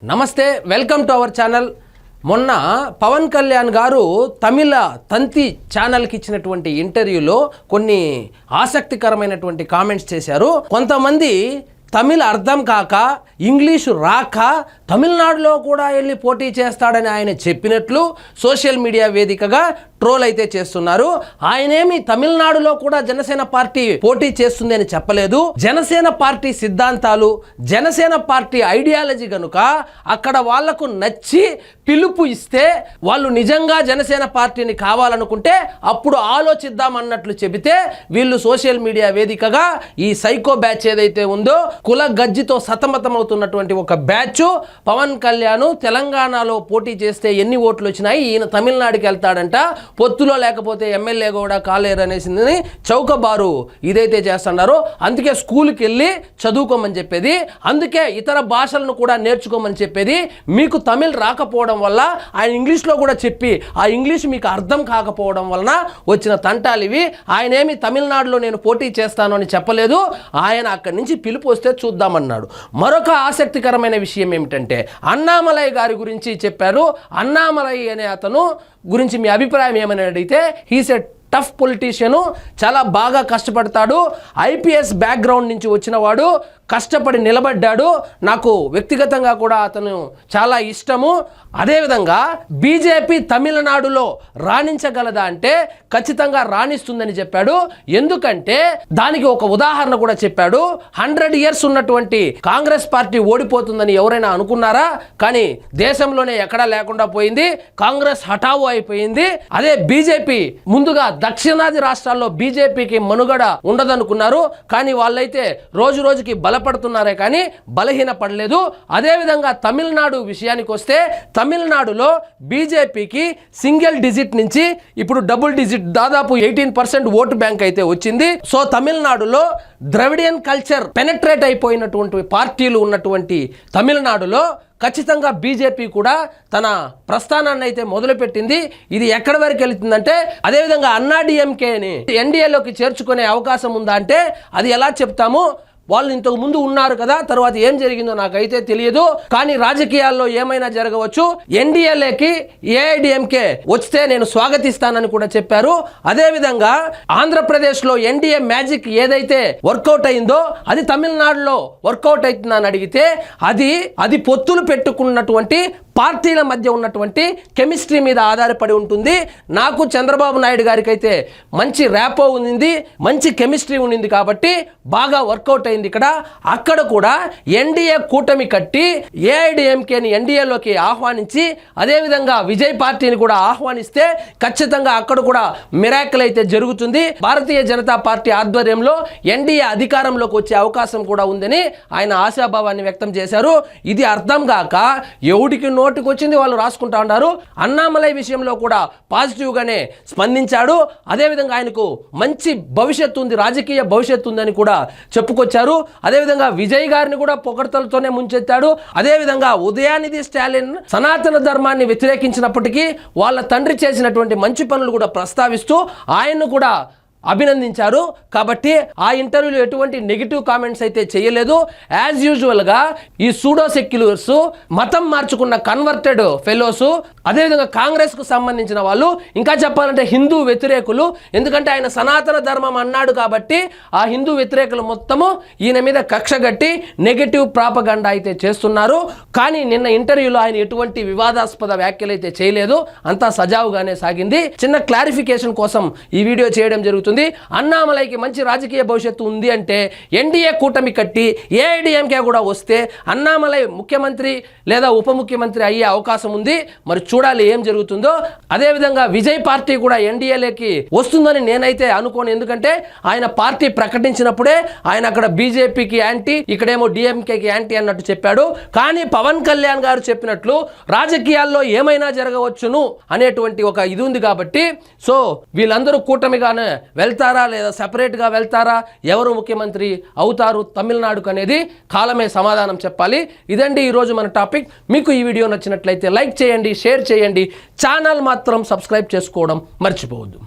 నమస్తే, welcome to our channel. మొన్న పవన్ కళ్యాణ్ గారు తమిళ తంతి ఛానల్కి ఇచ్చినటువంటి ఇంటర్వ్యూలో కొన్ని ఆసక్తికరమైనటువంటి కామెంట్స్ చేశారు. కొంతమంది తమిళ అర్థం కాక ఇంగ్లీషు రాక తమిళనాడులో కూడా వెళ్ళి పోటీ చేస్తాడని ఆయన చెప్పినట్లు సోషల్ మీడియా వేదికగా ట్రోల్ అయితే చేస్తున్నారు. ఆయనేమి తమిళనాడులో కూడా జనసేన పార్టీ పోటీ చేస్తుంది అని చెప్పలేదు. జనసేన పార్టీ సిద్ధాంతాలు, జనసేన పార్టీ ఐడియాలజీ కనుక అక్కడ వాళ్లకు నచ్చి పిలుపు ఇస్తే వాళ్ళు నిజంగా జనసేన పార్టీని కావాలనుకుంటే అప్పుడు ఆలోచిద్దామన్నట్లు చెబితే వీళ్ళు సోషల్ మీడియా వేదికగా ఈ సైకో బ్యాచ్ ఏదైతే ఉందో కుల గజ్జితో సతమతమవుతున్నటువంటి ఒక బ్యాచ్ పవన్ కళ్యాణ్ తెలంగాణలో పోటీ చేస్తే ఎన్ని ఓట్లు వచ్చినాయి, ఈయన తమిళనాడుకి వెళ్తాడంట, పొత్తులో లేకపోతే ఎమ్మెల్యే కూడా కాలేరు అనేసిందని చౌకబారు ఇదైతే చేస్తున్నారు. అందుకే స్కూల్కి వెళ్ళి చదువుకోమని చెప్పేది, అందుకే ఇతర భాషలను కూడా నేర్చుకోమని చెప్పేది. మీకు తమిళ్ రాకపోవడం వల్ల ఆయన ఇంగ్లీష్లో కూడా చెప్పి ఆ ఇంగ్లీష్ మీకు అర్థం కాకపోవడం వలన వచ్చిన తంటాలు ఇవి. ఆయన ఏమి తమిళనాడులో నేను పోటీ చేస్తాను అని చెప్పలేదు. ఆయన అక్కడి నుంచి పిలుపు వస్తే చూద్దామన్నాడు. మరొక ఆసక్తికరమైన విషయం ఏమిటంటే అన్నామలై గారి గురించి చెప్పారు. అన్నామలై అనే అతను గురించి మీ అభిప్రాయం ఏమని అడిగితే హీస్ ఎ టఫ్ పొలిటీషియను, చాలా బాగా కష్టపడతాడు, ఐపీఎస్ బ్యాక్గ్రౌండ్ నుంచి వచ్చిన వాడు, కష్టపడి నిలబడ్డాడు, నాకు వ్యక్తిగతంగా కూడా అతను చాలా ఇష్టము. అదేవిధంగా బీజేపీ తమిళనాడులో రాణించగలదా అంటే ఖచ్చితంగా రాణిస్తుందని చెప్పాడు. ఎందుకంటే దానికి ఒక ఉదాహరణ కూడా చెప్పాడు. 100 years ఉన్నటువంటి కాంగ్రెస్ పార్టీ ఓడిపోతుందని ఎవరైనా అనుకున్నారా? కానీ దేశంలోనే ఎక్కడా లేకుండా పోయింది, కాంగ్రెస్ హఠావు అయిపోయింది. అదే బీజేపీ ముందుగా దక్షిణాది రాష్ట్రాల్లో బీజేపీకి మనుగడ ఉండదనుకున్నారు, కానీ వాళ్ళైతే రోజు రోజుకి బలపడుతున్నారే కానీ బలహీన పడలేదు. అదేవిధంగా తమిళనాడు విషయానికి వస్తే తమిళనాడులో బీజేపీకి సింగిల్ డిజిట్ నుంచి ఇప్పుడు డబుల్ డిజిట్ దాదాపు 18% ఓటు బ్యాంక్ అయితే వచ్చింది. సో తమిళనాడులో ద్రవిడియన్ కల్చర్ పెనట్రేట్ అయిపోయినటువంటి పార్టీలు ఉన్నటువంటి తమిళనాడులో ఖచ్చితంగా బీజేపీ కూడా తన ప్రస్థానాన్ని అయితే మొదలుపెట్టింది. ఇది ఎక్కడి వరకు వెళుతుందంటే అదేవిధంగా అన్నాడీఎంకేని ఎన్డీఏలోకి చేర్చుకునే అవకాశం ఉందా అంటే అది ఎలా చెప్తాము? వాళ్ళు ఇంతకు ముందు ఉన్నారు కదా, తర్వాత ఏం జరిగిందో నాకైతే తెలియదు, కానీ రాజకీయాల్లో ఏమైనా జరగవచ్చు. ఎన్డీఏలోకి ఏఐడిఎంకే వస్తే నేను స్వాగతిస్తానని కూడా చెప్పారు. అదేవిధంగా ఆంధ్రప్రదేశ్లో ఎన్డీఏ మ్యాజిక్ ఏదైతే వర్కౌట్ అయిందో అది తమిళనాడులో వర్కౌట్ అవుతుందని అడిగితే అది పొత్తులు పెట్టుకున్నటువంటి పార్టీల మధ్య ఉన్నటువంటి కెమిస్ట్రీ మీద ఆధారపడి ఉంటుంది. నాకు చంద్రబాబు నాయుడు గారికి అయితే మంచి ర్యాపో ఉంది, మంచి కెమిస్ట్రీ ఉంది కాబట్టి బాగా వర్కౌట్ అయింది. అక్కడ కూడా ఎన్డీఏ కూటమి కట్టి ఏఐడిఎంకేని ఎన్డీఏలోకి ఆహ్వానించి అదేవిధంగా విజయ్ పార్టీని కూడా ఆహ్వానిస్తే ఖచ్చితంగా అక్కడ కూడా మిరాకిల్ అయితే జరుగుతుంది. భారతీయ జనతా పార్టీ ఆధ్వర్యంలో ఎన్డీఏ అధికారంలోకి వచ్చే అవకాశం కూడా ఉందని ఆయన ఆశాభావాన్ని వ్యక్తం చేశారు. ఇది అర్థం కాక ఎవడికి నోటికి వచ్చింది వాళ్ళు రాసుకుంటా ఉన్నారు. అన్నామలై విషయంలో కూడా పాజిటివ్ గానే స్పందించాడు. అదేవిధంగా ఆయనకు మంచి భవిష్యత్తు ఉంది, రాజకీయ భవిష్యత్తు ఉందని కూడా చెప్పుకొచ్చారు. అదేవిధంగా విజయ్ గారిని కూడా పొగడ్తలతోనే ముంచెత్తాడు. అదేవిధంగా ఉదయానిధి స్టాలిన్ సనాతన ధర్మాన్ని వ్యతిరేకించినప్పటికీ వాళ్ళ తండ్రి చేసినటువంటి మంచి పనులు కూడా ప్రస్తావిస్తూ ఆయన్ను కూడా అభినందించారు. కాబట్టి ఆ ఇంటర్వ్యూలో ఎటువంటి నెగిటివ్ కామెంట్స్ అయితే చేయలేదు. యాజ్ యూజువల్గా ఈ సూడో సెక్యులర్స్, మతం మార్చుకున్న కన్వర్టెడ్ ఫెలోస్, అదేవిధంగా కాంగ్రెస్కు సంబంధించిన వాళ్ళు, ఇంకా చెప్పాలంటే హిందూ వ్యతిరేకులు, ఎందుకంటే ఆయన సనాతన ధర్మం అన్నాడు కాబట్టి ఆ హిందూ వ్యతిరేకులు మొత్తము ఈయన మీద కక్ష గట్టి నెగిటివ్ ప్రాపగండా అయితే చేస్తున్నారు. కానీ నిన్న ఇంటర్వ్యూలో ఆయన ఎటువంటి వివాదాస్పద వ్యాఖ్యలు అయితే చేయలేదు, అంతా సజావుగానే సాగింది. చిన్న క్లారిఫికేషన్ కోసం ఈ వీడియో చేయడం జరుగుతుంది. అన్నామలైకి మంచి రాజకీయ భవిష్యత్తు ఉంది అంటే ఎన్డీఏ కూటమి కట్టి ఏఐడిఎంకే కూడా వస్తే అన్నామలై ముఖ్యమంత్రి లేదా ఉప ముఖ్యమంత్రి అయ్యే అవకాశం ఉంది. మరి చూడాలి ఏం జరుగుతుందో. అదేవిధంగా విజయ్ పార్టీ కూడా ఎన్డీఏలోకి వస్తుందని నేనైతే అనుకోను, ఎందుకంటే ఆయన పార్టీ ప్రకటించినప్పుడే ఆయన అక్కడ బీజేపీకి యాంటీ, ఇక్కడేమో డిఎంకేకి యాంటీ అన్నట్టు చెప్పాడు. కానీ పవన్ కళ్యాణ్ గారు చెప్పినట్లు రాజకీయాల్లో ఏమైనా జరగవచ్చును అనేటువంటి ఒక ఇది ఉంది కాబట్టి సో వీళ్ళందరూ కూటమిగానే వెళ్తారా లేదా సెపరేట్గా వెళ్తారా, ఎవరు ముఖ్యమంత్రి అవుతారు తమిళనాడుకు అనేది కాలమే సమాధానం చెప్పాలి. ఇదండి ఈరోజు మన టాపిక్. మీకు ఈ వీడియో నచ్చినట్లయితే లైక్ చేయండి, షేర్ చేయండి, ఛానల్ మాత్రం సబ్స్క్రైబ్ చేసుకోవడం మర్చిపోవద్దు.